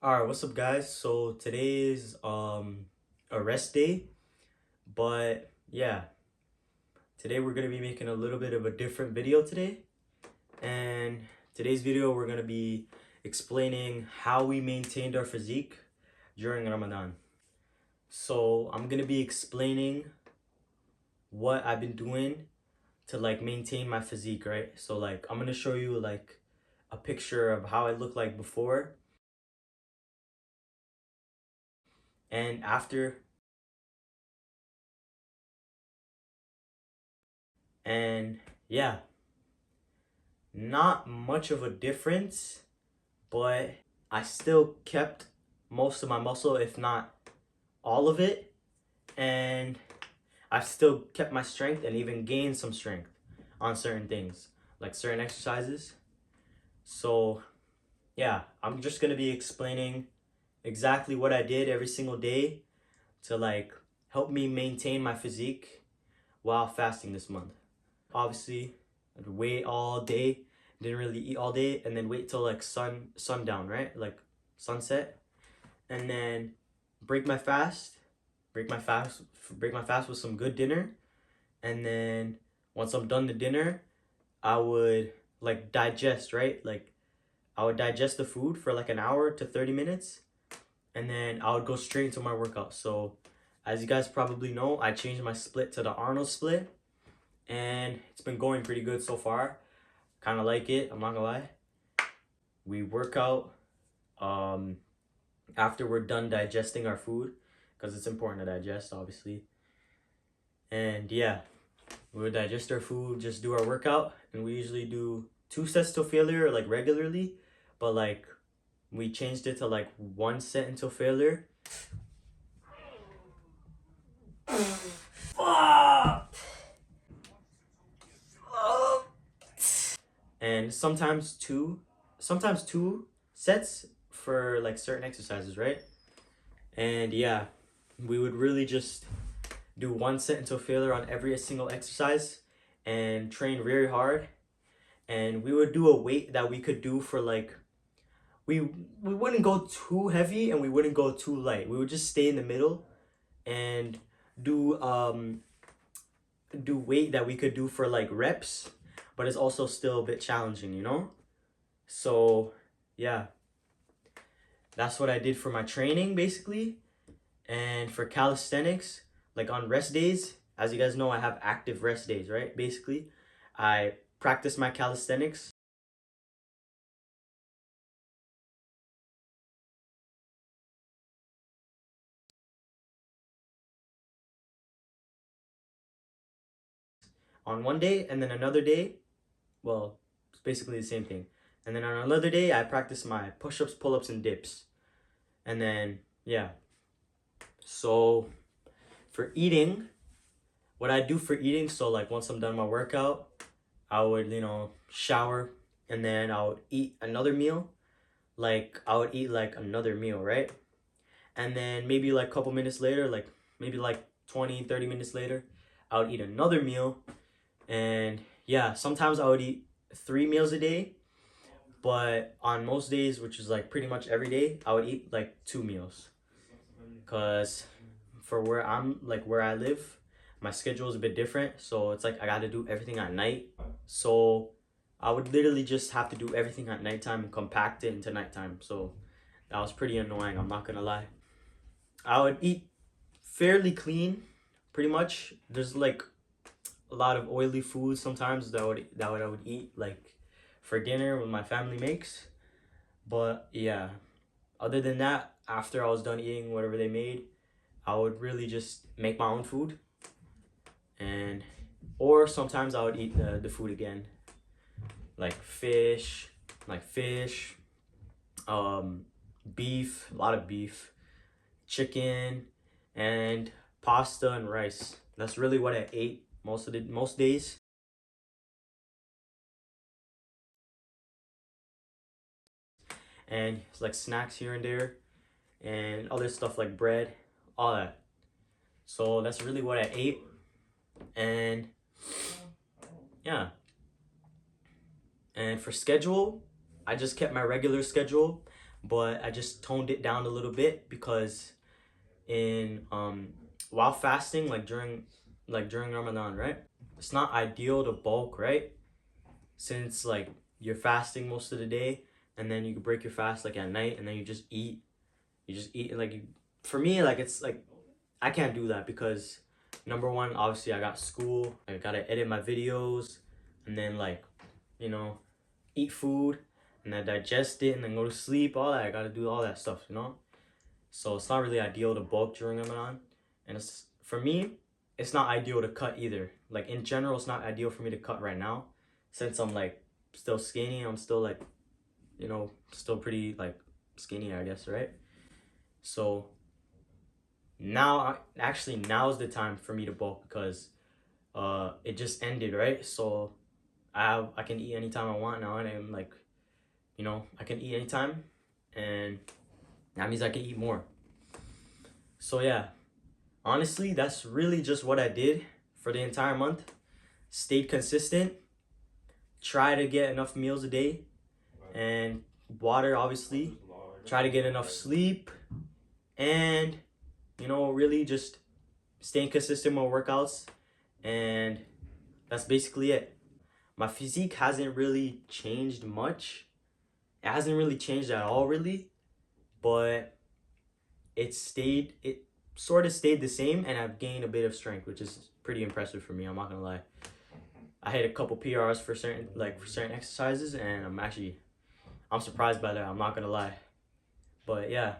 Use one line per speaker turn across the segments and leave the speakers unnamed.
Alright, what's up guys? So today's a rest day, but yeah, today we're gonna be making a little bit of a different video today. And today's video we're gonna be explaining how we maintained our physique during Ramadan. So I'm gonna be explaining what I've been doing to like maintain my physique, right? So like I'm gonna show you like a picture of how I look like before and after. And yeah, not much of a difference, but I still kept most of my muscle, if not all of it, and I've still kept my strength and even gained some strength on certain things, like certain exercises. So yeah, I'm just gonna be explaining exactly what I did every single day to like help me maintain my physique while fasting this month. Obviously, I'd wait all day, didn't really eat all day, and then wait till like sundown, right? Like sunset, and then break my fast, break my fast, break my fast with some good dinner, and then once I'm done the dinner, I would like digest, right? Like I would digest the food for like an hour to 30 minutes, and then I would go straight into my workout. So as you guys probably know, I changed my split to the Arnold split, and it's been going pretty good so far. Kind of like it, I'm not gonna lie. We work out after we're done digesting our food, because it's important to digest, obviously. And yeah, we would digest our food, just do our workout, and we usually do 2 sets till failure, like regularly, but like we changed it to like 1 set until failure. And sometimes two sets for like certain exercises, right? And yeah, we would really just do 1 set until failure on every single exercise and train very hard. And we would do a weight that we could do for like we wouldn't go too heavy and we wouldn't go too light. We would just stay in the middle and do do weight that we could do for like reps, but it's also still a bit challenging, you know? So yeah, that's what I did for my training basically. And for calisthenics, like on rest days, as you guys know, I have active rest days, right? Basically, I practice my calisthenics on one day, and then another day, well, it's basically the same thing. And then on another day, I practice my push-ups, pull-ups, and dips. And then, yeah. So for eating, what I do for eating, so like once I'm done my workout, I would, shower, and then I would eat another meal. Like I would eat like another meal, right? And then maybe like a couple minutes later, like maybe like 20-30 minutes later, I would eat another meal. And yeah, sometimes I would eat 3 meals a day, but on most days, which is like pretty much every day, I would eat like 2 meals. Because for where I live, my schedule is a bit different, so it's like I got to do everything at night. So I would literally just have to do everything at nighttime and compact it into nighttime. So that was pretty annoying, I'm not gonna lie. I would eat fairly clean, pretty much. There's like a lot of oily food sometimes I would eat like for dinner when my family makes. But yeah, other than that, after I was done eating whatever they made, I would really just make my own food, and or sometimes I would eat the food again, like fish, um, beef, a lot of beef, chicken, and pasta and rice. That's really what I ate most days. And it's like snacks here and there, and other stuff like bread, all that. So that's really what I ate. And yeah, and for schedule, I just kept my regular schedule, but I just toned it down a little bit because in while fasting, during Ramadan, right? It's not ideal to bulk, right? Since like you're fasting most of the day, and then you can break your fast like at night, and then you just eat. You just eat like you. For me, like it's like I can't do that because number one, obviously I got school. I gotta edit my videos, and then like, you know, eat food, and then digest it, and then go to sleep. All that I gotta do all that stuff, you know. So it's not really ideal to bulk during Ramadan, and it's for me, it's not ideal to cut either. Like in general, it's not ideal for me to cut right now, since I'm like still skinny. I'm still like, still pretty like skinny, I guess, right? So now's the time for me to bulk because it just ended, right? So I can eat anytime I want now, and I'm like, I can eat anytime, and that means I can eat more. So yeah, honestly, that's really just what I did for the entire month. Stayed consistent, try to get enough meals a day, and water, obviously. Try to get enough sleep, and really just staying consistent with workouts, and that's basically it. My physique hasn't really changed much. It hasn't really changed at all, really, but it sort of stayed the same, and I've gained a bit of strength, which is pretty impressive for me. I'm not gonna lie. I hit a couple PRs for certain exercises, and I'm surprised by that. I'm not gonna lie, but yeah,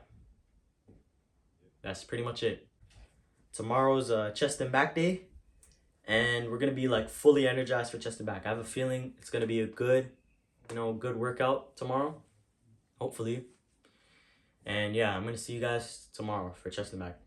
that's pretty much it. Tomorrow's chest and back day, and we're gonna be like fully energized for chest and back. I have a feeling it's gonna be a good workout tomorrow, hopefully. And yeah, I'm gonna see you guys tomorrow for chest and back.